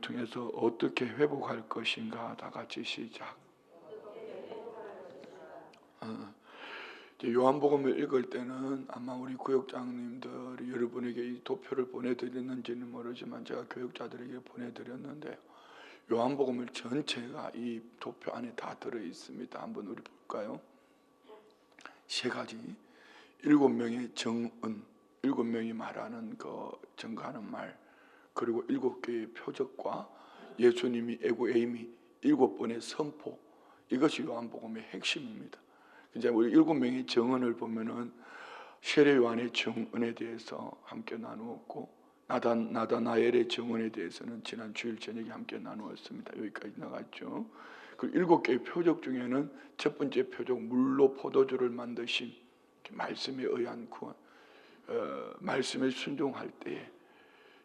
통해서 어떻게 회복할 것인가. 다 같이 시작. 요한복음을 읽을 때는 아마 우리 구역장님들이 여러분에게 이 도표를 보내드렸는지는 모르지만 제가 교육자들에게 보내드렸는데요. 요한복음을 전체가 이 도표 안에 다 들어 있습니다. 한번 우리 볼까요? 세 가지, 7명의 정은, 7명이 말하는 그 증거하는 말, 그리고 7개의 표적과 예수님이 에고에이미 7번의 선포, 이것이 요한복음의 핵심입니다. 이제 우리 7명의 정언을 보면은 세례 요한의 정언에 대해서 함께 나누었고, 나다나엘의 정언에 대해서는 지난 주일 저녁에 함께 나누었습니다. 여기까지 나갔죠. 그 7개의 표적 중에는 첫 번째 표적, 물로 포도주를 만드신 말씀에 의한 구원, 말씀에 순종할 때에.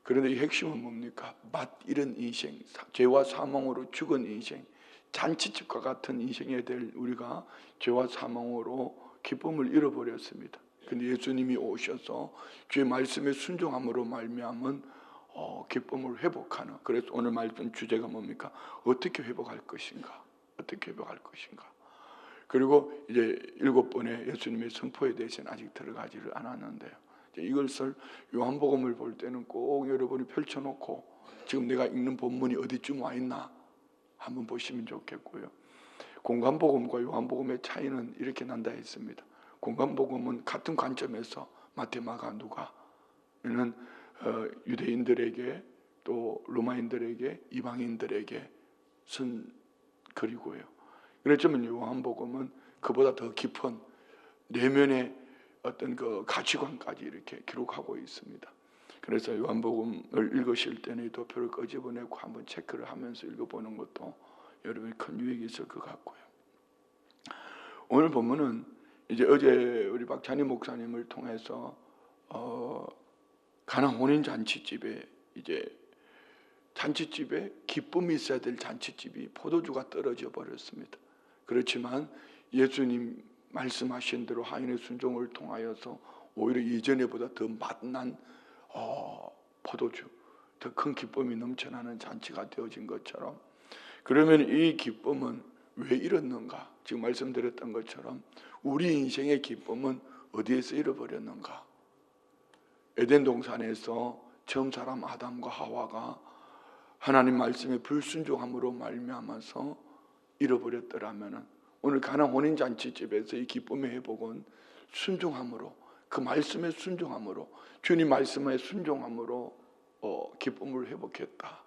그런데 이 핵심은 뭡니까? 맛 잃은 인생, 죄와 사망으로 죽은 인생, 잔치집과 같은 인생에 될 우리가 죄와 사망으로 기쁨을 잃어버렸습니다. 근데 예수님이 오셔서 주의 말씀에 순종함으로 말미암은 기쁨을 회복하는. 그래서 오늘 말씀 주제가 뭡니까? 어떻게 회복할 것인가? 어떻게 회복할 것인가? 그리고 이제 7번의 예수님의 선포에 대해서는 아직 들어가지를 않았는데요. 이것을 요한복음을 볼 때는 꼭 여러분이 펼쳐놓고 지금 내가 읽는 본문이 어디쯤 와 있나 한번 보시면 좋겠고요. 공관복음과 요한복음의 차이는 이렇게 난다 했습니다. 공관복음은 같은 관점에서 마태, 마가, 누가는 유대인들에게 또 로마인들에게 이방인들에게 쓴 글이고요. 그렇지만 요한복음은 그보다 더 깊은 내면의 어떤 그 가치관까지 이렇게 기록하고 있습니다. 그래서 요한복음을 읽으실 때는 이 도표를 끄집어내고 한번 체크를 하면서 읽어보는 것도 여러분이 큰 유익이 있을 것 같고요. 오늘 본문은 이제 어제 우리 박찬희 목사님을 통해서 가나 혼인 잔치집에 이제 잔치집에 기쁨이 있어야 될 잔치집이 포도주가 떨어져 버렸습니다. 그렇지만 예수님 말씀하신 대로 하인의 순종을 통하여서 오히려 예전에보다 더 맛난 포도주, 더 큰 기쁨이 넘쳐나는 잔치가 되어진 것처럼, 그러면 이 기쁨은 왜 잃었는가? 지금 말씀드렸던 것처럼 우리 인생의 기쁨은 어디에서 잃어버렸는가? 에덴 동산에서 처음 사람 아담과 하와가 하나님 말씀에 불순종함으로 말미암아서 잃어버렸더라면 오늘 가나 혼인잔치집에서 이 기쁨의 회복은 순종함으로, 그 말씀에 순종함으로, 주님 말씀에 순종함으로 기쁨을 회복했다.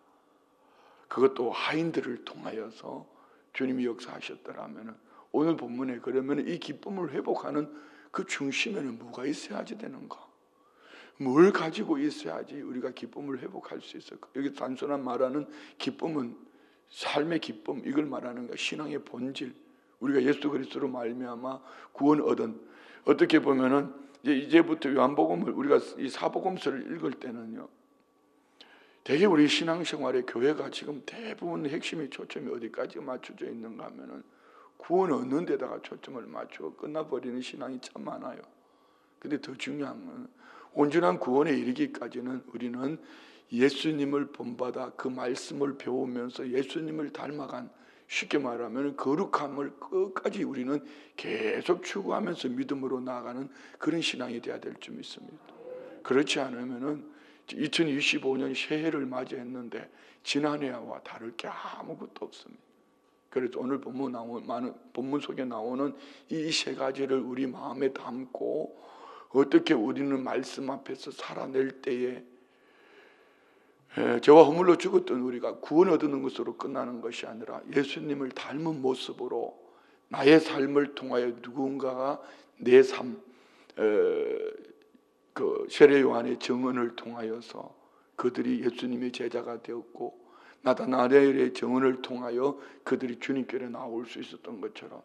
그것도 하인들을 통하여서 주님이 역사하셨더라면 오늘 본문에 그러면 이 기쁨을 회복하는 그 중심에는 뭐가 있어야지 되는가? 뭘 가지고 있어야지 우리가 기쁨을 회복할 수 있을까? 여기 단순한 말하는 기쁨은 삶의 기쁨, 이걸 말하는 거야. 신앙의 본질, 우리가 예수 그리스도로 말미암아 구원 얻은, 어떻게 보면은 이제부터 요한복음을 우리가 이 사복음서를 읽을 때는요, 되게 우리 신앙생활의 교회가 지금 대부분 핵심이 초점이 어디까지 맞춰져 있는가 하면은 구원 얻는 데다가 초점을 맞추고 끝나버리는 신앙이 참 많아요. 근데 더 중요한 건 온전한 구원에 이르기까지는 우리는 예수님을 본받아 그 말씀을 배우면서 예수님을 닮아간, 쉽게 말하면 거룩함을 끝까지 우리는 계속 추구하면서 믿음으로 나아가는 그런 신앙이 되어야 될 줄 믿습니다. 그렇지 않으면은 2025년 새해를 맞이했는데 지난해와 다를 게 아무것도 없습니다. 그래서 오늘 본문 속에 나오는 이 세 가지를 우리 마음에 담고 어떻게 우리는 말씀 앞에서 살아낼 때에 죄와 허물로 죽었던 우리가 구원 얻는 것으로 끝나는 것이 아니라 예수님을 닮은 모습으로 나의 삶을 통하여 누군가가 내 삶, 그 세례 요한의 증언을 통하여서 그들이 예수님의 제자가 되었고, 나다나엘의 증언을 통하여 그들이 주님께로 나올 수 있었던 것처럼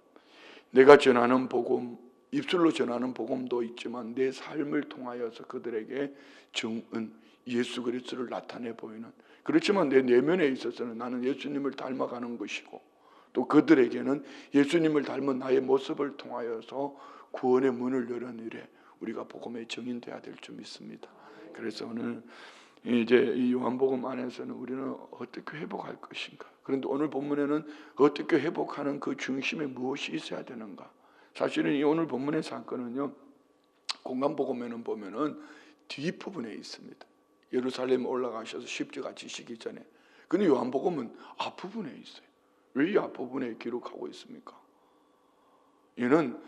내가 전하는 복음, 입술로 전하는 복음도 있지만 내 삶을 통하여서 그들에게 증언, 예수 그리스도를 나타내 보이는, 그렇지만 내 내면에 있어서는 나는 예수님을 닮아가는 것이고, 또 그들에게는 예수님을 닮은 나의 모습을 통하여서 구원의 문을 열어내려 우리가 복음의 증인되어야 될 줄 믿습니다. 그래서 오늘 이제 이 요한복음 안에서는 우리는 어떻게 회복할 것인가? 그런데 오늘 본문에는 어떻게 회복하는 그 중심에 무엇이 있어야 되는가? 사실은 이 오늘 본문의 사건은요, 공간복음에는 보면은 뒷부분에 있습니다. 예루살렘 올라가셔서 십자가 지시기 전에. 근데 요한복음은 앞부분에 있어요. 왜 이 앞부분에 기록하고 있습니까? 이는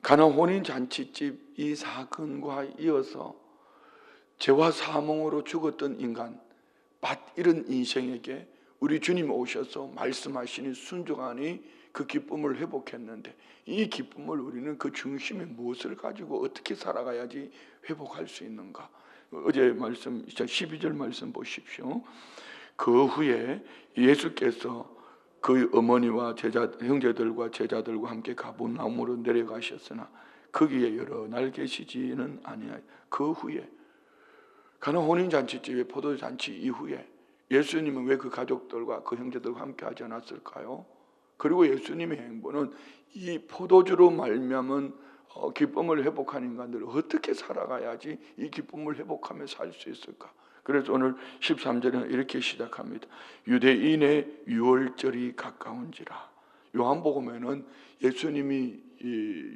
가나 혼인잔치집 이 사건과 이어서 죄와 사망으로 죽었던 인간, 밭 잃은 인생에게 우리 주님 오셔서 말씀하시니 순종하니 그 기쁨을 회복했는데, 이 기쁨을 우리는 그 중심에 무엇을 가지고 어떻게 살아가야지 회복할 수 있는가? 어제 말씀 12절 말씀 보십시오. 그 후에 예수께서 그 어머니와 형제들과 제자들과 함께 가버나움으로 내려가셨으나 거기에 여러 날 계시지는 아니하여. 그 후에 가나 혼인잔치집의 포도잔치 이후에 예수님은 왜 그 가족들과 그 형제들과 함께 하지 않았을까요? 그리고 예수님의 행보는 이 포도주로 말미암은 기쁨을 회복한 인간들을 어떻게 살아가야지 이 기쁨을 회복하며 살 수 있을까? 그래서 오늘 13절은 이렇게 시작합니다. 유대인의 유월절이 가까운지라. 요한복음에는 예수님이 이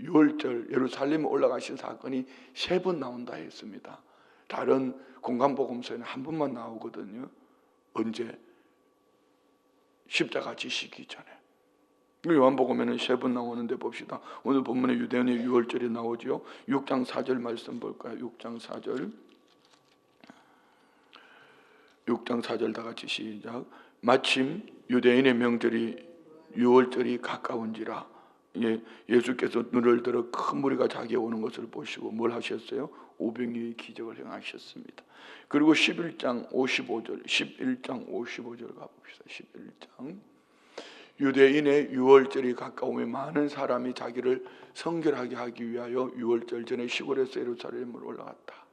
유월절 예루살렘에 올라가신 사건이 3번 나온다 했습니다. 다른 공간복음서에는 한 번만 나오거든요. 언제? 십자가 지시기 전에. 요한복음에는 3번 나오는데 봅시다. 오늘 본문에 유대인의 유월절이 나오죠. 6장 4절 말씀 볼까요? 6장 4절. 6장 4절 다 같이 시작. 마침 유대인의 명절이 유월절이 가까운지라. 예수께서 눈을 들어 큰 무리가 자기에 오는 것을 보시고 뭘 하셨어요? 오병이의 기적을 행하셨습니다. 그리고 11장 55절 가봅시다. 11장. 유대인의 유월절이 가까우면 많은 사람이 자기를 성결하게 하기 위하여 유월절 전에 시골에서 예루살렘으로 올라갔다.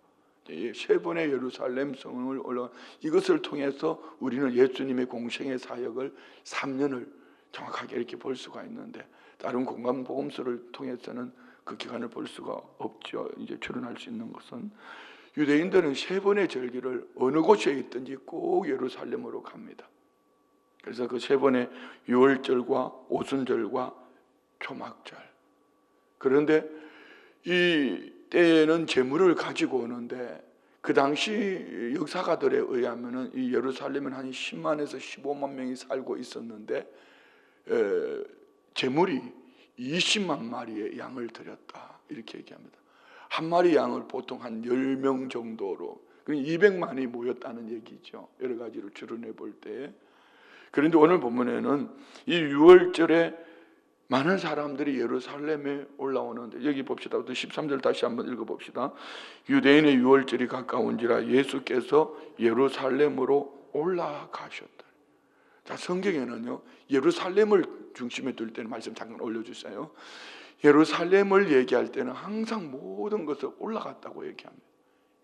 3번의 예루살렘 성을 올라가. 이것을 통해서 우리는 예수님의 공생의 사역을 3년을 정확하게 이렇게 볼 수가 있는데, 다른 공간복음서를 통해서는 그 기간을 볼 수가 없죠. 이제 추론할 수 있는 것은 유대인들은 3번의 절기를 어느 곳에 있든지 꼭 예루살렘으로 갑니다. 그래서 그 3번의 유월절과 오순절과 초막절. 그런데 이 때에는 제물을 가지고 오는데, 그 당시 역사가들에 의하면은 이 예루살렘은 한 10만에서 15만 명이 살고 있었는데 제물이 20만 마리의 양을 드렸다 이렇게 얘기합니다. 한 마리 양을 보통 한 10명 정도로, 200만이 모였다는 얘기죠. 여러 가지로 추론해 볼 때. 그런데 오늘 본문에는 이 유월절에 많은 사람들이 예루살렘에 올라오는데, 여기 봅시다. 13절 다시 한번 읽어봅시다. 유대인의 유월절이 가까운지라 예수께서 예루살렘으로 올라가셨다. 자, 성경에는요, 예루살렘을 중심에 둘 때는 말씀 잠깐 올려주세요. 예루살렘을 얘기할 때는 항상 모든 것을 올라갔다고 얘기합니다.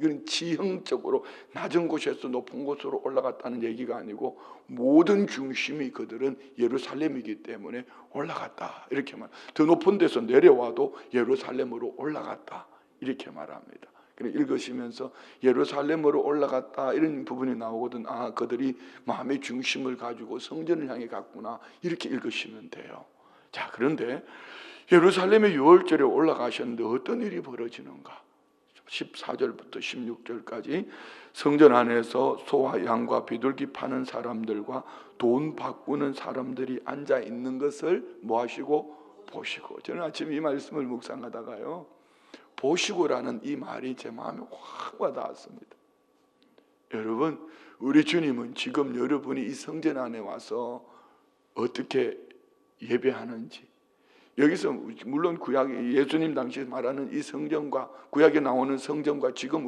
이건 지형적으로 낮은 곳에서 높은 곳으로 올라갔다는 얘기가 아니고, 모든 중심이 그들은 예루살렘이기 때문에 올라갔다 이렇게 말. 더 높은 데서 내려와도 예루살렘으로 올라갔다 이렇게 말합니다. 읽으시면서 예루살렘으로 올라갔다 이런 부분이 나오거든. 아, 그들이 마음의 중심을 가지고 성전을 향해 갔구나 이렇게 읽으시면 돼요. 자, 그런데 예루살렘의 유월절에 올라가셨는데 어떤 일이 벌어지는가? 14절부터 16절까지 성전 안에서 소와 양과 비둘기 파는 사람들과 돈 바꾸는 사람들이 앉아 있는 것을 뭐 하시고? 보시고. 저는 아침 이 말씀을 묵상하다가요, 보시고라는 이 말이 제 마음에 확 와닿았습니다. 여러분, 우리 주님은 지금 여러분이 이 성전 안에 와서 어떻게 예배하는지, 여기서 물론 구약의 예수님 당시에 말하는 이 성전과 구약에 나오는 성전과 지금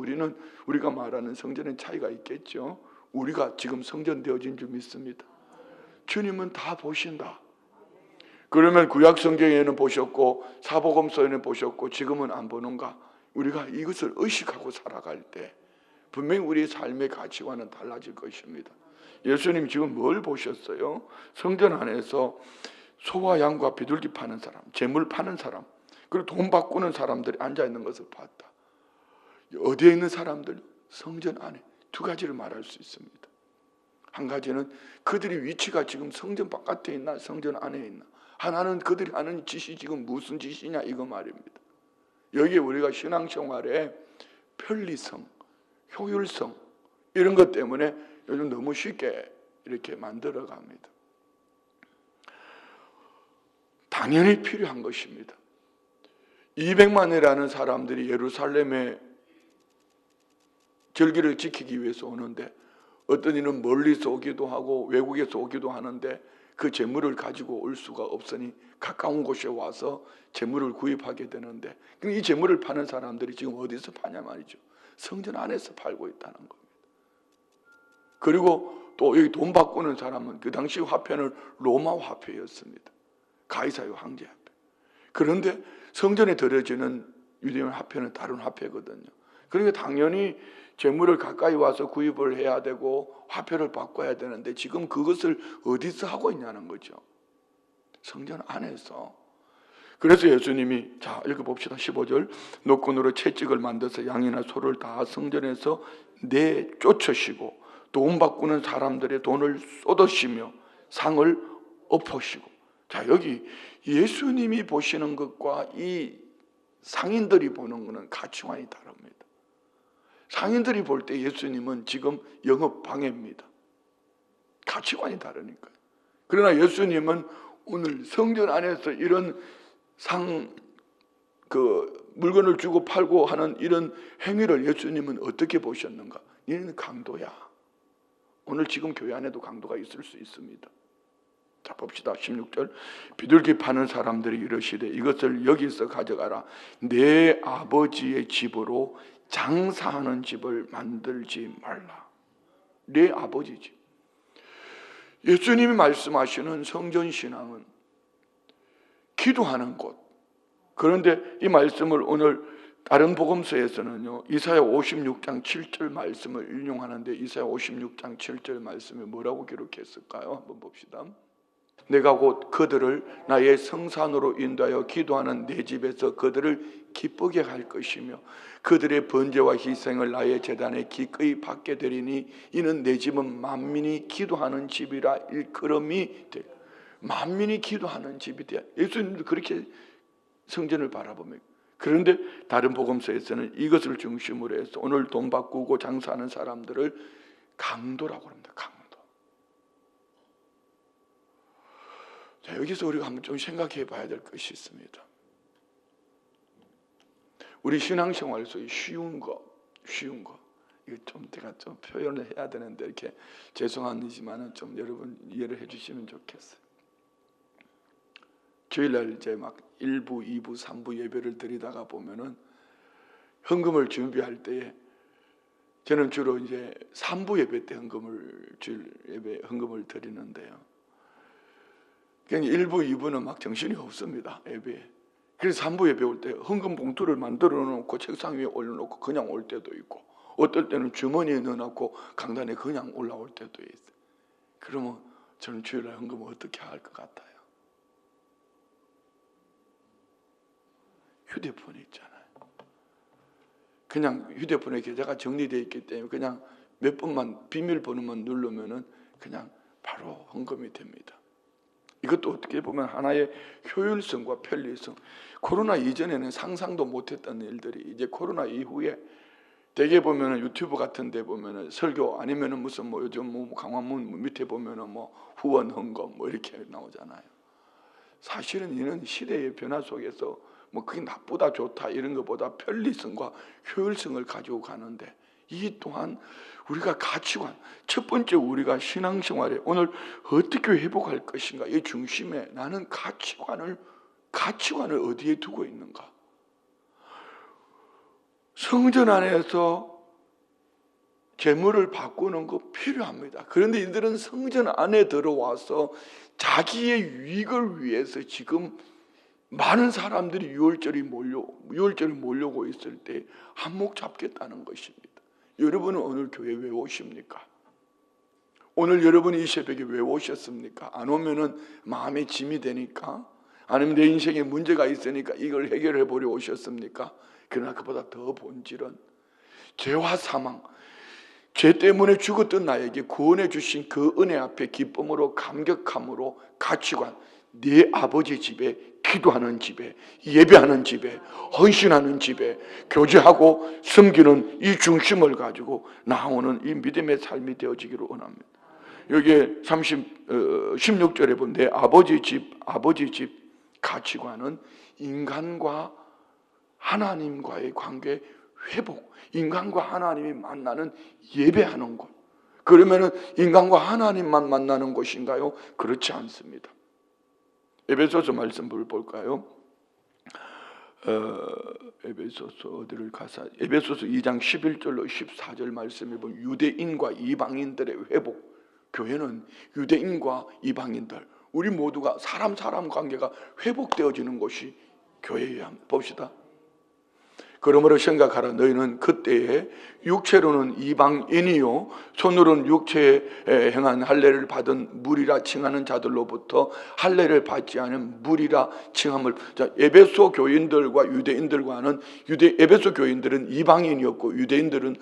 우리가 말하는 성전의 차이가 있겠죠. 우리가 지금 성전 되어진 줄 믿습니다. 주님은 다 보신다. 그러면 구약 성경에는 보셨고 사복음서에는 보셨고 지금은 안 보는가? 우리가 이것을 의식하고 살아갈 때 분명히 우리의 삶의 가치관은 달라질 것입니다. 예수님 지금 뭘 보셨어요? 성전 안에서 소와 양과 비둘기 파는 사람, 재물 파는 사람, 그리고 돈 바꾸는 사람들이 앉아있는 것을 봤다. 어디에 있는 사람들? 성전 안에. 두 가지를 말할 수 있습니다. 한 가지는 그들의 위치가 지금 성전 바깥에 있나 성전 안에 있나. 하나는 그들이 하는 짓이 지금 무슨 짓이냐 이거 말입니다. 여기에 우리가 신앙생활에 편리성, 효율성 이런 것 때문에 요즘 너무 쉽게 이렇게 만들어 갑니다. 당연히 필요한 것입니다. 200만이라는 사람들이 예루살렘에 절기를 지키기 위해서 오는데 어떤 이는 멀리서 오기도 하고 외국에서 오기도 하는데 그 재물을 가지고 올 수가 없으니 가까운 곳에 와서 재물을 구입하게 되는데 이 재물을 파는 사람들이 지금 어디서 파냐 말이죠. 성전 안에서 팔고 있다는 겁니다. 그리고 또 여기 돈 바꾸는 사람은 그 당시 화폐는 로마 화폐였습니다. 가이사요 황제 화폐. 그런데 성전에 들여지는 유대인 화폐는 다른 화폐거든요. 그러니까 당연히 재물을 가까이 와서 구입을 해야 되고 화폐를 바꿔야 되는데 지금 그것을 어디서 하고 있냐는 거죠. 성전 안에서. 그래서 예수님이 자 읽어봅시다. 15절 노끈으로 채찍을 만들어서 양이나 소를 다 성전에서 내쫓으시고 돈 바꾸는 사람들의 돈을 쏟으시며 상을 엎으시고. 자 여기 예수님이 보시는 것과 이 상인들이 보는 것은 가치관이 다릅니다. 상인들이 볼 때 예수님은 지금 영업 방해입니다. 가치관이 다르니까요. 그러나 예수님은 오늘 성전 안에서 이런 물건을 주고 팔고 하는 이런 행위를 예수님은 어떻게 보셨는가? 이는 강도야. 오늘 지금 교회 안에도 강도가 있을 수 있습니다. 자 봅시다. 16절 비둘기 파는 사람들이 이러시되 이것을 여기서 가져가라. 내 아버지의 집으로 장사하는 집을 만들지 말라. 내 아버지 집. 예수님이 말씀하시는 성전신앙은 기도하는 곳. 그런데 이 말씀을 오늘 다른 복음서에서는요 이사야 56장 7절 말씀을 인용하는데 이사야 56장 7절 말씀에 뭐라고 기록했을까요? 한번 봅시다. 내가 곧 그들을 나의 성산으로 인도하여 기도하는 내 집에서 그들을 기쁘게 할 것이며 그들의 번제와 희생을 나의 제단에 기꺼이 받게 되리니 이는 내 집은 만민이 기도하는 집이라 일컬음이 되. 만민이 기도하는 집이 돼. 예수님도 그렇게 성전을 바라보며. 그런데 다른 복음서에서는 이것을 중심으로 해서 오늘 돈 바꾸고 장사하는 사람들을 강도라고 합니다. 강도. 자, 여기서 우리가 한번 좀 생각해 봐야 될 것이 있습니다. 우리 신앙생활에서 쉬운 거 이거 좀 제가 좀 표현을 해야 되는데 이렇게 죄송하지만은 좀 여러분 이해를 해주시면 좋겠어요. 주일날 이제 막 1부, 2부, 3부 예배를 드리다가 보면은 헌금을 준비할 때에 저는 주로 이제 3부 예배 때 주일 예배 헌금을 드리는데요. 그냥 1부, 2부는 막 정신이 없습니다. 예배에. 그래서 3부 예배 올 때 헌금 봉투를 만들어 놓고 책상 위에 올려놓고 그냥 올 때도 있고 어떨 때는 주머니에 넣어놓고 강단에 그냥 올라올 때도 있어요. 그러면 저는 주일날 헌금을 어떻게 할 것 같아요? 휴대폰이 있잖아요. 그냥 휴대폰에 계좌가 정리되어 있기 때문에 그냥 몇 번만 비밀번호만 누르면은 그냥 바로 헌금이 됩니다. 이것도 어떻게 보면 하나의 효율성과 편리성. 코로나 이전에는 상상도 못했던 일들이 이제 코로나 이후에 대개 보면은 유튜브 같은 데 보면은 설교 아니면은 무슨 뭐 요즘 뭐 강화문 밑에 보면은 뭐 후원 헌금 뭐 이렇게 나오잖아요. 사실은 이는 시대의 변화 속에서 뭐 그게 나쁘다 좋다 이런 것보다 편리성과 효율성을 가지고 가는데 이 또한 우리가 가치관, 첫 번째 우리가 신앙생활에 오늘 어떻게 회복할 것인가 이 중심에 나는 가치관을 어디에 두고 있는가. 성전 안에서 재물을 바꾸는 거 필요합니다. 그런데 이들은 성전 안에 들어와서 자기의 유익을 위해서 지금 많은 사람들이 유월절이 몰려고 있을 때 한몫 잡겠다는 것입니다. 여러분은 오늘 교회 왜 오십니까? 오늘 여러분이 이 새벽에 왜 오셨습니까? 안 오면은 마음에 짐이 되니까? 아니면 내 인생에 문제가 있으니까 이걸 해결해 보려 오셨습니까? 그러나 그보다 더 본질은 죄와 사망, 죄 때문에 죽었던 나에게 구원해 주신 그 은혜 앞에 기쁨으로 감격함으로 가치관, 네 아버지 집에, 기도하는 집에, 예배하는 집에, 헌신하는 집에 교제하고 섬기는 이 중심을 가지고 나오는 이 믿음의 삶이 되어지기를 원합니다. 여기에 16절에 보면 내 아버지 집 가치관은 인간과 하나님과의 관계 회복, 인간과 하나님이 만나는 예배하는 곳. 그러면은 인간과 하나님만 만나는 곳인가요? 그렇지 않습니다. 에베소서 말씀을 볼까요? 에베소서 어디를 가사? 에베소서 2장 11절로 14절 말씀에 보면 유대인과 이방인들의 회복. 교회는 유대인과 이방인들, 우리 모두가 사람 관계가 회복되어지는 곳이 교회여야 합니다. 봅시다. 그러므로 생각하라. 너희는 그때에 육체로는 이방인이요 손으로는 육체에 행한 할례를 받은 무리라 칭하는 자들로부터 할례를 받지 않은 무리라 칭함을. 자, 에베소 교인들과 유대인들과는 에베소 교인들은 이방인이었고 유대인들이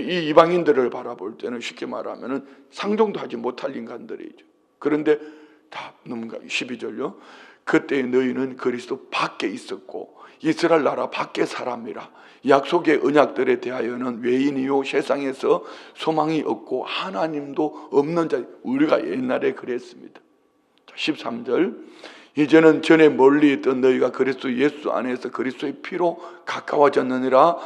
이 이방인들을 바라볼 때는 쉽게 말하면 상종도 하지 못할 인간들이죠. 그런데 다 넘어가 12절요. 그때 너희는 그리스도 밖에 있었고 이스라엘 나라 밖의 사람이라. 약속의 언약들에 대하여는 외인이요 세상에서 소망이 없고 하나님도 없는 자. 우리가 옛날에 그랬습니다. 13절 이제는 전에 멀리 있던 너희가 그리스도 예수 안에서 그리스도의 피로 가까워졌느니라.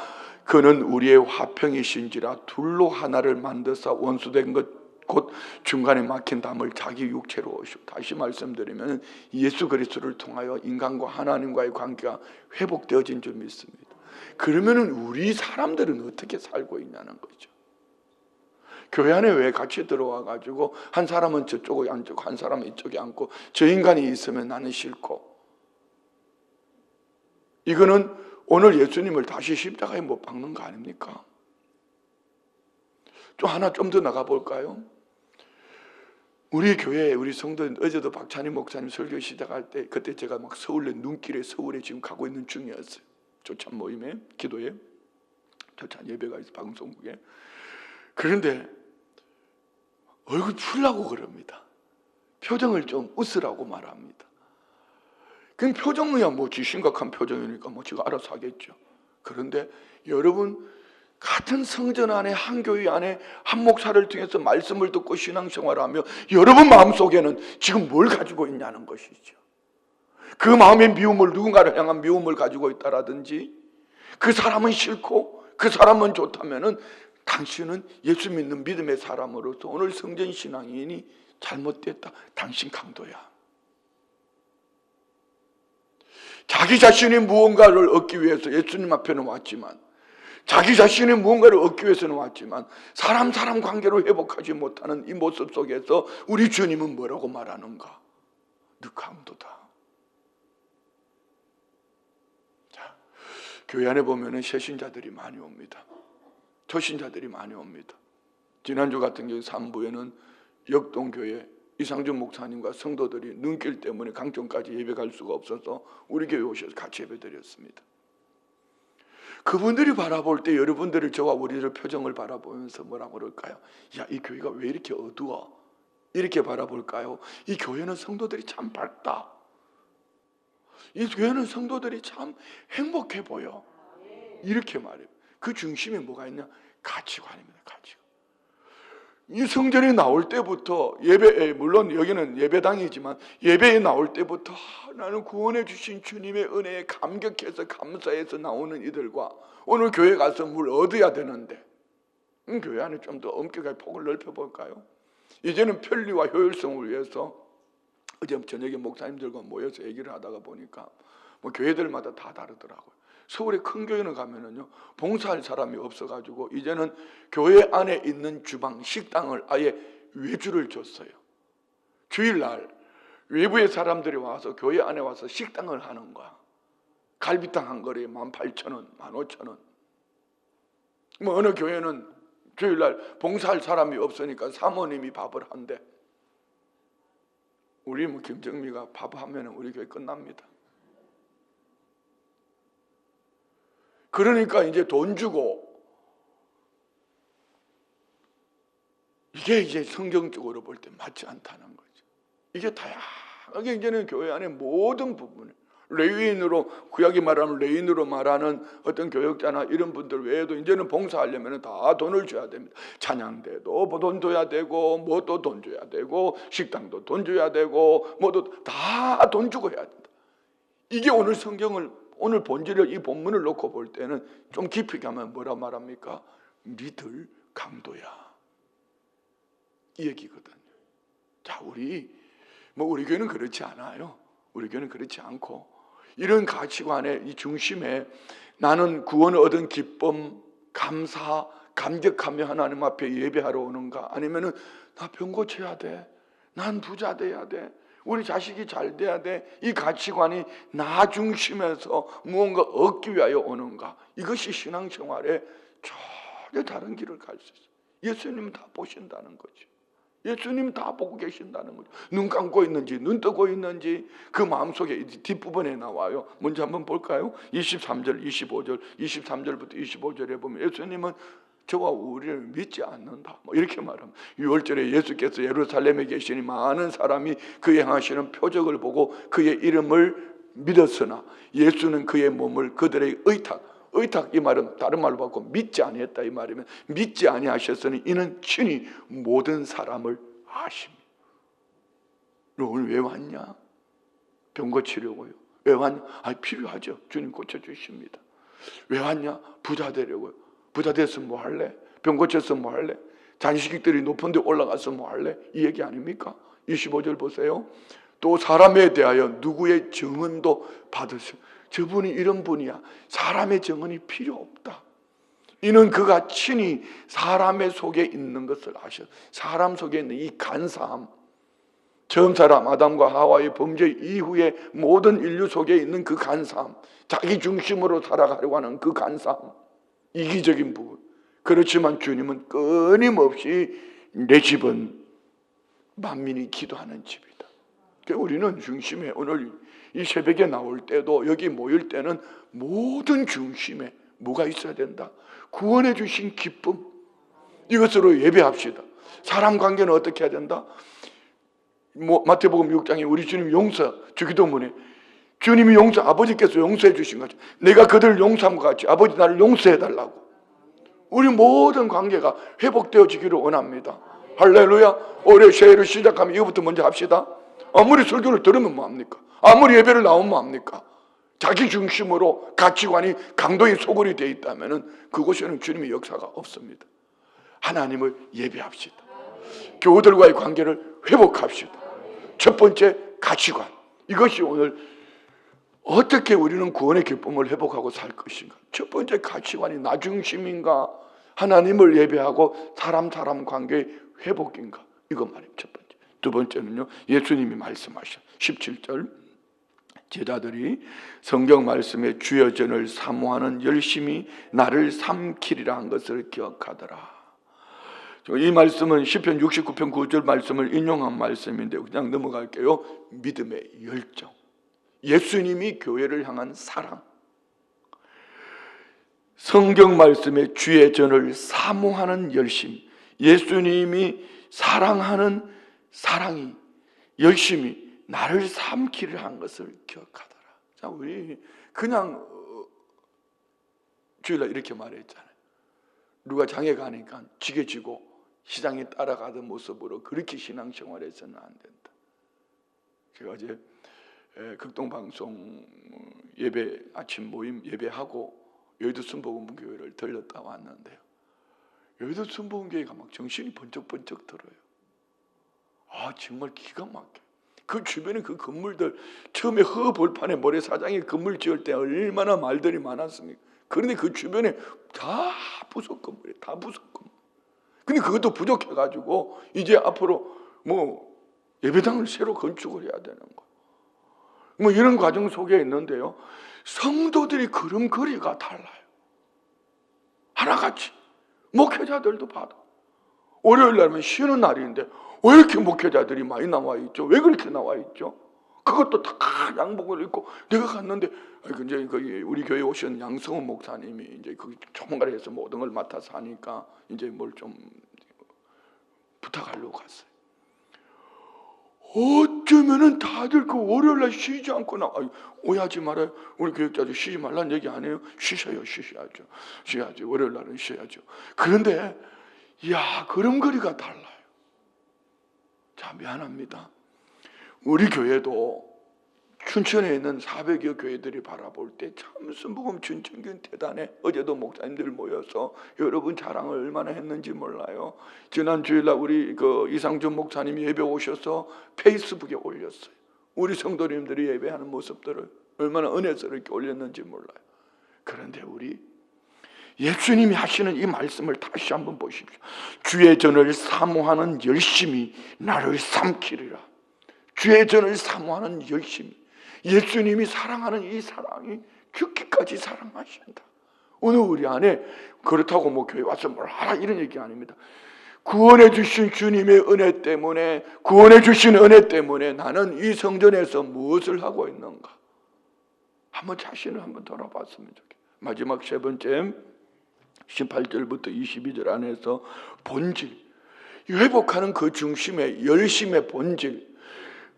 그는 우리의 화평이신지라. 둘로 하나를 만드사 원수된 것 곧 중간에 막힌 담을 자기 육체로 오시고. 다시 말씀드리면 예수 그리스도를 통하여 인간과 하나님과의 관계가 회복되어진 줄 믿습니다. 그러면 우리 사람들은 어떻게 살고 있냐는 거죠. 교회 안에 왜 같이 들어와 가지고 한 사람은 저쪽에 앉고 한 사람은 이쪽에 앉고 저 인간이 있으면 나는 싫고. 이거는 오늘 예수님을 다시 십자가에 못 박는 거 아닙니까? 또 하나 좀 더 나가 볼까요? 우리 교회 우리 성도는 어제도 박찬희 목사님 설교 시작할 때 그때 제가 막 서울에 지금 가고 있는 중이었어요. 조찬 모임에, 기도에, 조찬 예배가 있어 방송국에. 그런데 얼굴 풀라고 그럽니다. 표정을 좀 웃으라고 말합니다. 그럼 표정이야 뭐지 심각한 표정이니까 뭐 지가 알아서 하겠죠. 그런데 여러분 같은 성전 안에 한 교회 안에 한 목사를 통해서 말씀을 듣고 신앙생활을 하며 여러분 마음속에는 지금 뭘 가지고 있냐는 것이죠. 그 마음의 미움을 누군가를 향한 미움을 가지고 있다라든지 그 사람은 싫고 그 사람은 좋다면은 당신은 예수 믿는 믿음의 사람으로서 오늘 성전 신앙인이 잘못됐다. 당신 강도야. 자기 자신이 무언가를 얻기 위해서 예수님 앞에는 왔지만 자기 자신이 무언가를 얻기 위해서는 왔지만 사람 관계로 회복하지 못하는 이 모습 속에서 우리 주님은 뭐라고 말하는가? 너 강도다. 자, 교회 안에 보면은 새신자들이 많이 옵니다. 초신자들이 많이 옵니다. 지난주 같은 경우 3부에는 역동교회 이상준 목사님과 성도들이 눈길 때문에 강촌까지 예배 갈 수가 없어서 우리 교회 오셔서 같이 예배 드렸습니다. 그분들이 바라볼 때 여러분들을 저와 우리들 표정을 바라보면서 뭐라고 그럴까요? 야, 이 교회가 왜 이렇게 어두워? 이렇게 바라볼까요? 이 교회는 성도들이 참 밝다. 이 교회는 성도들이 참 행복해 보여. 이렇게 말해요. 그 중심에 뭐가 있냐? 가치관입니다. 가치관. 이 성전에 나올 때부터 예배, 물론 여기는 예배당이지만 예배에 나올 때부터 나는 구원해 주신 주님의 은혜에 감격해서 감사해서 나오는 이들과 오늘 교회 가서 뭘 얻어야 되는데 교회 안에 좀 더 엄격하게 폭을 넓혀볼까요? 이제는 편리와 효율성을 위해서 어제 저녁에 목사님들과 모여서 얘기를 하다가 보니까 뭐 교회들마다 다 다르더라고요. 서울의 큰 교회는 가면은요 봉사할 사람이 없어가지고 이제는 교회 안에 있는 주방 식당을 아예 외주를 줬어요. 주일날 외부의 사람들이 와서 교회 안에 와서 식당을 하는 거야. 갈비탕 한 그릇에 18,000원, 15,000원. 뭐 어느 교회는 주일날 봉사할 사람이 없으니까 사모님이 밥을 한대. 우리 뭐 김정미가 밥하면 우리 교회 끝납니다. 그러니까 이제 돈 주고 이게 이제 성경적으로 볼 때 맞지 않다는 거죠. 이게 다양하게 이제는 교회 안에 모든 부분을 레위인으로, 구약이 말하면 레위인으로 말하는 어떤 교역자나 이런 분들 외에도 이제는 봉사하려면 다 돈을 줘야 됩니다. 찬양대도 돈 줘야 되고, 뭐도 돈 줘야 되고, 식당도 돈 줘야 되고, 뭐도 다 돈 주고 해야 된다. 이게 오늘 성경을, 오늘 본질을, 이 본문을 놓고 볼 때는 좀 깊이 가면 뭐라 말합니까? 믿을 강도야, 이 얘기거든요. 자, 우리 교회는 그렇지 않아요. 우리 교회는 그렇지 않고, 이런 가치관의 이 중심에 나는 구원을 얻은 기쁨, 감사, 감격하며 하나님 앞에 예배하러 오는가, 아니면은 나 병 고쳐야 돼, 난 부자 돼야 돼, 우리 자식이 잘 돼야 돼, 이 가치관이 나 중심에서 무언가 얻기 위하여 오는가, 이것이 신앙생활에 전혀 다른 길을 갈 수 있어요. 예수님은 다 보신다는 거죠. 예수님 다 보고 계신다는 거죠. 눈 감고 있는지 눈 뜨고 있는지 그 마음속에 뒷부분에 나와요. 먼저 한번 볼까요? 23절, 25절, 23절부터 25절에 보면 예수님은 저와 우리를 믿지 않는다, 이렇게 말합니다. 6월절에 예수께서 예루살렘에 계시니 많은 사람이 그의 행하시는 표적을 보고 그의 이름을 믿었으나 예수는 그의 몸을 그들의 의탁, 이 말은 다른 말로 바꿔 믿지 아니했다 이 말이면, 믿지 아니하셨으니 이는 친히 모든 사람을 아십니다. 너 오늘 왜 왔냐? 병 고치려고요. 왜 왔냐? 필요하죠. 주님 고쳐주십니다. 왜 왔냐? 부자 되려고요. 부자 됐으면 뭐 할래? 병 고쳤으면 뭐 할래? 잔식들이 높은 데 올라가서 뭐 할래? 이 얘기 아닙니까? 25절 보세요. 또 사람에 대하여 누구의 증언도 받으시오. 저분이 이런 분이야. 사람의 증언이 필요 없다. 이는 그가 친히 사람의 속에 있는 것을 아셔. 사람 속에 있는 이 간사함, 처음 사람 아담과 하와의 범죄 이후에 모든 인류 속에 있는 그 간사함, 자기 중심으로 살아가려고 하는 그 간사함, 이기적인 부분. 그렇지만 주님은 끊임없이 내 집은 만민이 기도하는 집이다. 우리는 중심에, 오늘 이 새벽에 나올 때도, 여기 모일 때는 모든 중심에 뭐가 있어야 된다? 구원해 주신 기쁨, 이것으로 예배합시다. 사람 관계는 어떻게 해야 된다? 마태복음 6장에 우리 주님 용서, 주기도문에 주님이 아버지께서 용서해 주신 거죠. 내가 그들을 용서함과 같이 아버지 나를 용서해 달라고. 우리 모든 관계가 회복되어지기를 원합니다. 할렐루야. 올해 새해를 시작하면 이거부터 먼저 합시다. 아무리 설교를 들으면 뭐합니까? 아무리 예배를 나오면 뭐합니까? 자기 중심으로 가치관이 강도의 소굴이 되어 있다면 그곳에는 주님의 역사가 없습니다. 하나님을 예배합시다. 교우들과의 관계를 회복합시다. 첫 번째 가치관, 이것이 오늘 어떻게 우리는 구원의 기쁨을 회복하고 살 것인가. 첫 번째 가치관이 나 중심인가, 하나님을 예배하고 사람 관계의 회복인가, 이거 말이에요. 첫 번째. 두 번째는요, 예수님이 말씀하신 17절, 제자들이 성경 말씀에 주의 전을 사모하는 열심히 나를 삼키리라 한 것을 기억하더라. 이 말씀은 시편 69편 9절 말씀을 인용한 말씀인데 그냥 넘어갈게요. 믿음의 열정, 예수님이 교회를 향한 사랑, 성경 말씀에 주의 전을 사모하는 열심, 예수님이 사랑하는 사랑이, 열심히 나를 삼키를 한 것을 기억하더라. 자, 우리 그냥 주일날 이렇게 말했잖아요. 누가 장에 가니까 지게지고 시장에 따라가던 모습으로 그렇게 신앙생활해서는 안 된다. 제가 어제 극동방송 예배, 아침 모임 예배하고 여의도 순복음교회를 들렀다 왔는데요, 여의도 순복음교회가 막 정신이 번쩍번쩍 들어요. 정말 기가 막혀요. 그 주변에 그 건물들, 처음에 허벌판에 모래사장에 건물 지을 때 얼마나 말들이 많았습니까? 그런데 그 주변에 다 부속 건물이에요. 다 부속 건물. 근데 그것도 부족해가지고 이제 앞으로 예배당을 새로 건축을 해야 되는 거예요. 이런 과정 속에 있는데요, 성도들이 걸음걸이가 달라요. 하나같이. 목회자들도 봐도 월요일 날은 쉬는 날인데 왜 이렇게 목회자들이 많이 나와 있죠? 왜 그렇게 나와 있죠? 그것도 다 양복을 입고, 내가 갔는데 이제 거기 우리 교회 오신 양성훈 목사님이 이제 그 총괄해서 모든 걸 맡아서 하니까 이제 뭘 좀 부탁하려고 갔어요. 어쩌면은 다들 그 월요일날 쉬지 않고 오해하지 말아요. 우리 교육자도 쉬지 말라는 얘기 아니에요. 쉬셔야죠. 쉬어야죠. 월요일날은 쉬어야죠. 그런데 걸음걸이가 달라요. 자, 미안합니다. 우리 교회도 춘천에 있는 400여 교회들이 바라볼 때 참 순복음 춘천교회 대단해. 어제도 목사님들 모여서 여러분 자랑을 얼마나 했는지 몰라요. 지난 주일날 우리 이상준 목사님이 예배 오셔서 페이스북에 올렸어요. 우리 성도님들이 예배하는 모습들을 얼마나 은혜스럽게 올렸는지 몰라요. 그런데 우리 예수님이 하시는 이 말씀을 다시 한번 보십시오. 주의 전을 사모하는 열심이 나를 삼키리라. 주의 전을 사모하는 열심이, 예수님이 사랑하는 이 사랑이 죽기까지 사랑하신다. 오늘 우리 안에 그렇다고 교회 와서 뭘 하라 이런 얘기 아닙니다. 구원해 주신 주님의 은혜 때문에, 구원해 주신 은혜 때문에 나는 이 성전에서 무엇을 하고 있는가? 한번 자신을 한번 돌아봤으면 좋겠어요. 마지막 세 번째 18절부터 22절 안에서 본질, 회복하는 그 중심의 열심의 본질,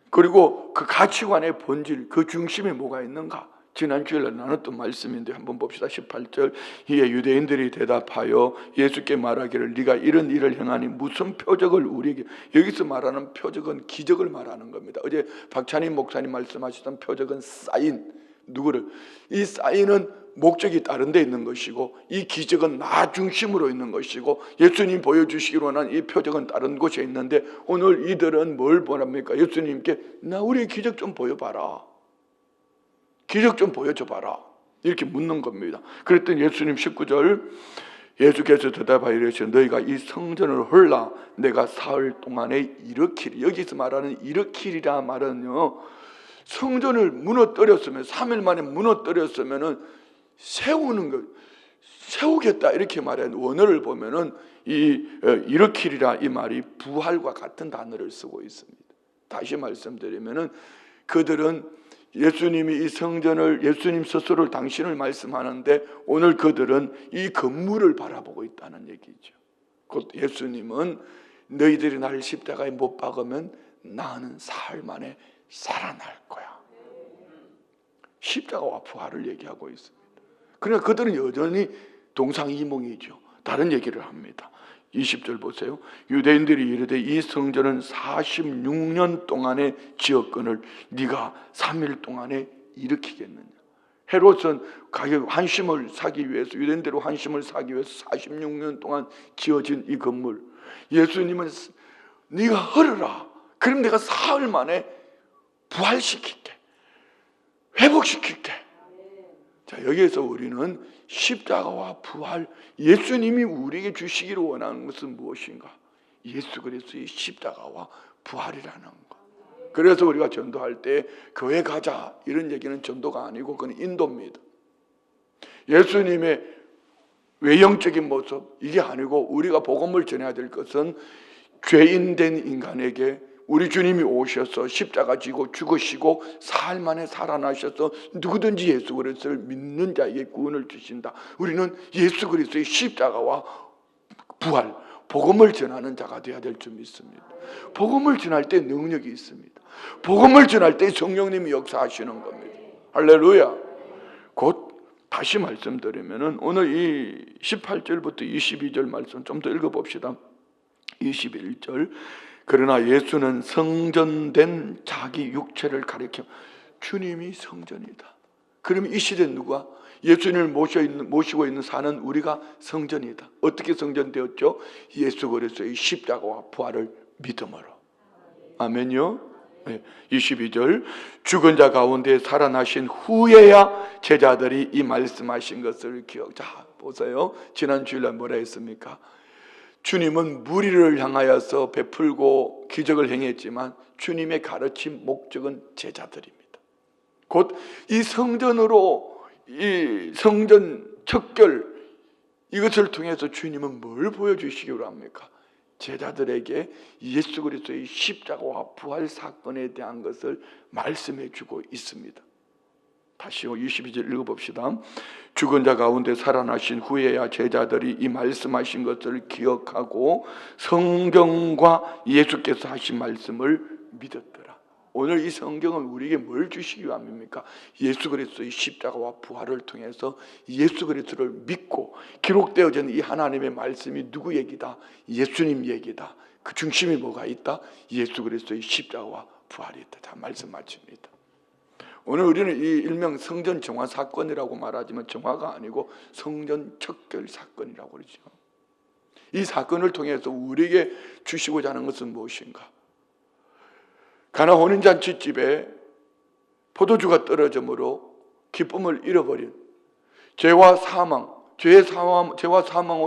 그리고 그 가치관의 본질, 그 중심에 뭐가 있는가? 지난 주일에 나눴던 말씀인데 한번 봅시다. 18절. 이에 유대인들이 대답하여 예수께 말하기를 네가 이런 일을 행하니 무슨 표적을 우리에게, 여기서 말하는 표적은 기적을 말하는 겁니다. 어제 박찬희 목사님 말씀하셨던 표적은 사인, 누구를, 이 사인은 목적이 다른 데 있는 것이고 이 기적은 나 중심으로 있는 것이고 예수님 보여주시기로 한 이 표적은 다른 곳에 있는데 오늘 이들은 뭘 원합니까? 예수님께 나 우리의 기적 좀 보여봐라, 기적 좀 보여줘봐라 이렇게 묻는 겁니다. 그랬더니 예수님 19절 예수께서 대답하여 이르시되 너희가 이 성전을 헐라 내가 사흘 동안에 일으키리. 여기서 말하는 일으키리라 말은요, 성전을 무너뜨렸으면 3일 만에 무너뜨렸으면은 세우는 것, 세우겠다 이렇게 말하는 원어를 보면은 이 일으키리라 이 말이 부활과 같은 단어를 쓰고 있습니다. 다시 말씀드리면은 그들은 예수님이 이 성전을, 예수님 스스로 당신을 말씀하는데 오늘 그들은 이 건물을 바라보고 있다는 얘기죠. 곧 예수님은 너희들이 나를 십자가에 못 박으면 나는 사흘 만에 살아날 거야. 십자가와 부활을 얘기하고 있습니다. 그러나 그들은 여전히 동상이몽이죠. 다른 얘기를 합니다. 20절 보세요. 유대인들이 이르되 이 성전은 46년 동안의 지었건을 네가 3일 동안에 일으키겠느냐. 헤롯은 가격 환심을 사기 위해서, 유대인대로 환심을 사기 위해서 46년 동안 지어진 이 건물, 예수님은 네가 헐어라. 그럼 내가 사흘 만에 부활시킬게, 회복시킬게. 자, 여기에서 우리는 십자가와 부활, 예수님이 우리에게 주시기를 원하는 것은 무엇인가? 예수 그리스도의 십자가와 부활이라는 것. 그래서 우리가 전도할 때 교회 가자 이런 얘기는 전도가 아니고 그건 인도입니다. 예수님의 외형적인 모습 이게 아니고 우리가 복음을 전해야 될 것은 죄인된 인간에게 우리 주님이 오셔서 십자가 지고 죽으시고 사흘 만에 살아나셔서 누구든지 예수 그리스도를 믿는 자에게 구원을 주신다. 우리는 예수 그리스도의 십자가와 부활, 복음을 전하는 자가 되어야 될 줄 믿습니다. 복음을 전할 때 능력이 있습니다. 복음을 전할 때 성령님이 역사하시는 겁니다. 할렐루야. 곧 다시 말씀드리면은 오늘 이 18절부터 22절 말씀 좀 더 읽어봅시다. 21절. 그러나 예수는 성전된 자기 육체를 가리켜, 주님이 성전이다. 그럼 이 시대 누가? 예수님을 모시고 있는 사는 우리가 성전이다. 어떻게 성전되었죠? 예수 그리스도의 십자가와 부활을 믿음으로. 아멘요. 네. 22절. 죽은 자 가운데 살아나신 후에야 제자들이 이 말씀하신 것을 기억. 자, 보세요. 지난 주일날 뭐라 했습니까? 주님은 무리를 향하여서 베풀고 기적을 행했지만 주님의 가르침 목적은 제자들입니다. 곧 이 성전으로, 이 성전 척결, 이것을 통해서 주님은 뭘 보여주시기로 합니까? 제자들에게 예수 그리스도의 십자가와 부활 사건에 대한 것을 말씀해 주고 있습니다. 다시 22절 읽어봅시다. 죽은 자 가운데 살아나신 후에야 제자들이 이 말씀하신 것을 기억하고 성경과 예수께서 하신 말씀을 믿었더라. 오늘 이 성경은 우리에게 뭘 주시기 위함입니까? 예수 그리스도의 십자가와 부활을 통해서 예수 그리스도를 믿고 기록되어진 이 하나님의 말씀이 누구 얘기다? 예수님 얘기다. 그 중심에 뭐가 있다? 예수 그리스도의 십자가와 부활이 있다. 자, 말씀 마칩니다. 오늘 우리는 이 일명 성전 정화 사건이라고 말하지만 정화가 아니고 성전 척결 사건이라고 그러죠. 이 사건을 통해서 우리에게 주시고자 하는 것은 무엇인가? 가나 혼인잔치집에 포도주가 떨어짐으로 기쁨을 잃어버린 죄와 사망으로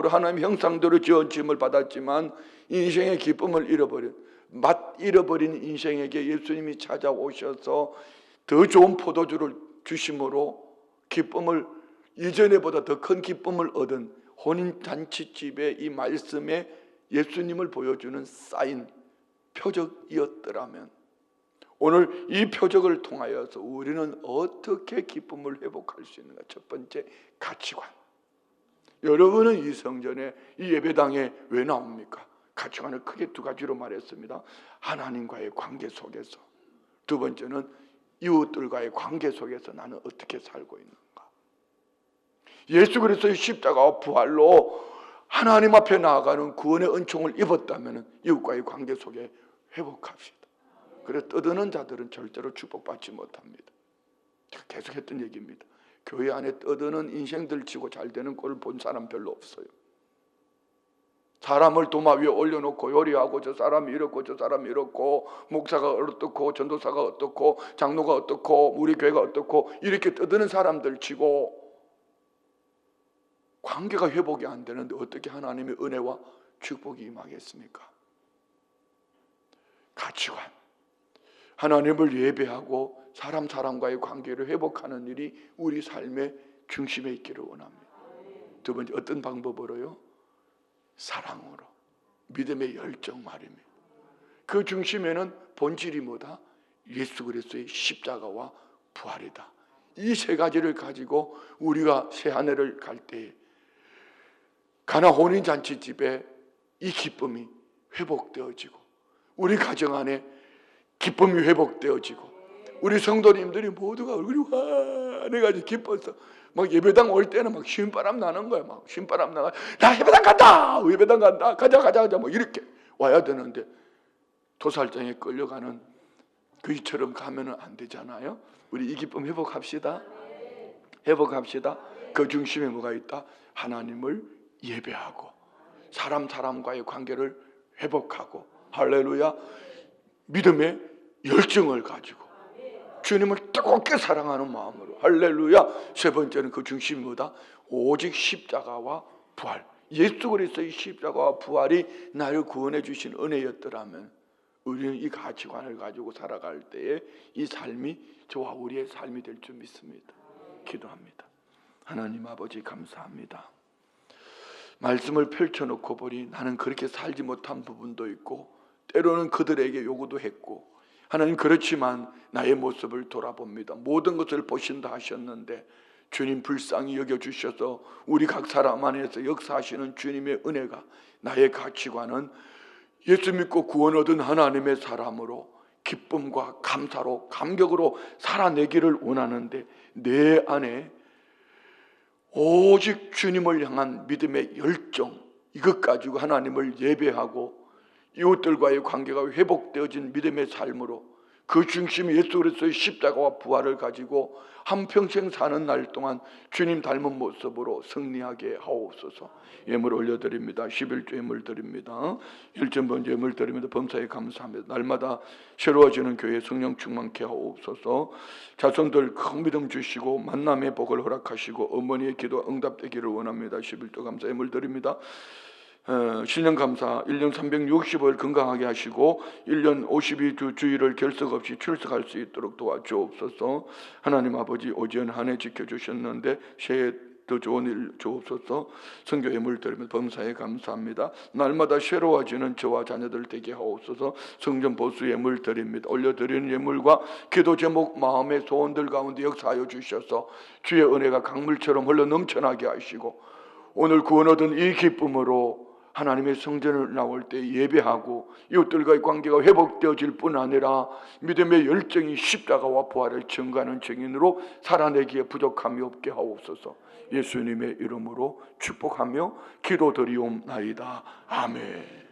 하나님의 형상대로 지은 짐을 받았지만 인생의 기쁨을 잃어버린 잃어버린 인생에게 예수님이 찾아오셔서 더 좋은 포도주를 주심으로 기쁨을 이전에보다 더 큰 기쁨을 얻은 혼인잔치집의 이 말씀에 예수님을 보여주는 사인, 표적이었더라면 오늘 이 표적을 통하여서 우리는 어떻게 기쁨을 회복할 수 있는가? 첫 번째, 가치관. 여러분은 이 성전에 이 예배당에 왜 나옵니까? 가치관을 크게 두 가지로 말했습니다. 하나님과의 관계 속에서, 두 번째는 이웃들과의 관계 속에서 나는 어떻게 살고 있는가? 예수 그리스도의 십자가와 부활로 하나님 앞에 나아가는 구원의 은총을 입었다면 이웃과의 관계 속에 회복합시다. 그래서 떠드는 자들은 절대로 축복받지 못합니다. 계속했던 얘기입니다. 교회 안에 떠드는 인생들 치고 잘 되는 꼴을 본 사람 별로 없어요. 사람을 도마 위에 올려놓고 요리하고 저 사람이 이렇고 저 사람이 이렇고 목사가 어떻고 전도사가 어떻고 장로가 어떻고 우리 교회가 어떻고 이렇게 떠드는 사람들 치고 관계가 회복이 안 되는데 어떻게 하나님의 은혜와 축복이 임하겠습니까? 가치관. 하나님을 예배하고 사람과의 관계를 회복하는 일이 우리 삶의 중심에 있기를 원합니다. 두 번째, 어떤 방법으로요? 사랑으로, 믿음의 열정 말입니다. 그 중심에는 본질이 뭐다? 예수 그리스도의 십자가와 부활이다. 이 세 가지를 가지고 우리가 새 한 해를 갈 때에 가나 혼인잔치집에 이 기쁨이 회복되어지고 우리 가정 안에 기쁨이 회복되어지고 우리 성도님들이 모두가 얼굴이 환해가지고 기뻐서 막 예배당 올 때는 막 신바람 나는 거야. 막 신바람 나가. 나 예배당 간다. 예배당 간다. 가자. 뭐 이렇게 와야 되는데 도살장에 끌려가는 그이처럼 가면은 안 되잖아요. 우리 이 기쁨 회복합시다. 회복합시다. 그 중심에 뭐가 있다? 하나님을 예배하고 사람과의 관계를 회복하고 할렐루야. 믿음의 열정을 가지고 주님을 뜨겁게 사랑하는 마음으로 할렐루야. 세 번째는 그 중심이 뭐다? 오직 십자가와 부활. 예수 그리스도의 십자가와 부활이 나를 구원해 주신 은혜였더라면 우리는 이 가치관을 가지고 살아갈 때에 이 삶이 저와 우리의 삶이 될 줄 믿습니다. 기도합니다. 하나님 아버지 감사합니다. 말씀을 펼쳐놓고 보니 나는 그렇게 살지 못한 부분도 있고 때로는 그들에게 요구도 했고 하나님 그렇지만 나의 모습을 돌아봅니다. 모든 것을 보신다 하셨는데 주님 불쌍히 여겨주셔서 우리 각 사람 안에서 역사하시는 주님의 은혜가 나의 가치관은 예수 믿고 구원 얻은 하나님의 사람으로 기쁨과 감사로 감격으로 살아내기를 원하는데 내 안에 오직 주님을 향한 믿음의 열정 이것 가지고 하나님을 예배하고 이웃들과의 관계가 회복되어진 믿음의 삶으로 그 중심이 예수 그리스도의 십자가와 부활을 가지고 한평생 사는 날 동안 주님 닮은 모습으로 승리하게 하옵소서. 예물 올려드립니다. 11조 예물 드립니다. 1.번째 예물 드립니다. 범사에 감사합니다. 날마다 새로워지는 교회 성령 충만케 하옵소서. 자손들 큰 믿음 주시고 만남의 복을 허락하시고 어머니의 기도 응답되기를 원합니다. 11조 감사 예물 드립니다. 신년 감사 1년 365일 건강하게 하시고 1년 52주 주일을 결석 없이 출석할 수 있도록 도와주옵소서. 하나님 아버지 오전 한 해 지켜주셨는데 새해 더 좋은 일 주옵소서. 선교 예물 드리며 범사에 감사합니다. 날마다 새로워지는 저와 자녀들 되게 하옵소서. 성전 보수 예물 드립니다. 올려드리는 예물과 기도 제목 마음의 소원들 가운데 역사하여 주셔서 주의 은혜가 강물처럼 흘러 넘쳐나게 하시고 오늘 구원 얻은 이 기쁨으로 하나님의 성전을 나올 때 예배하고 이웃들과의 관계가 회복되어질 뿐 아니라 믿음의 열정이 십자가와 부활을 증거하는 증인으로 살아내기에 부족함이 없게 하옵소서. 예수님의 이름으로 축복하며 기도드리옵나이다. 아멘.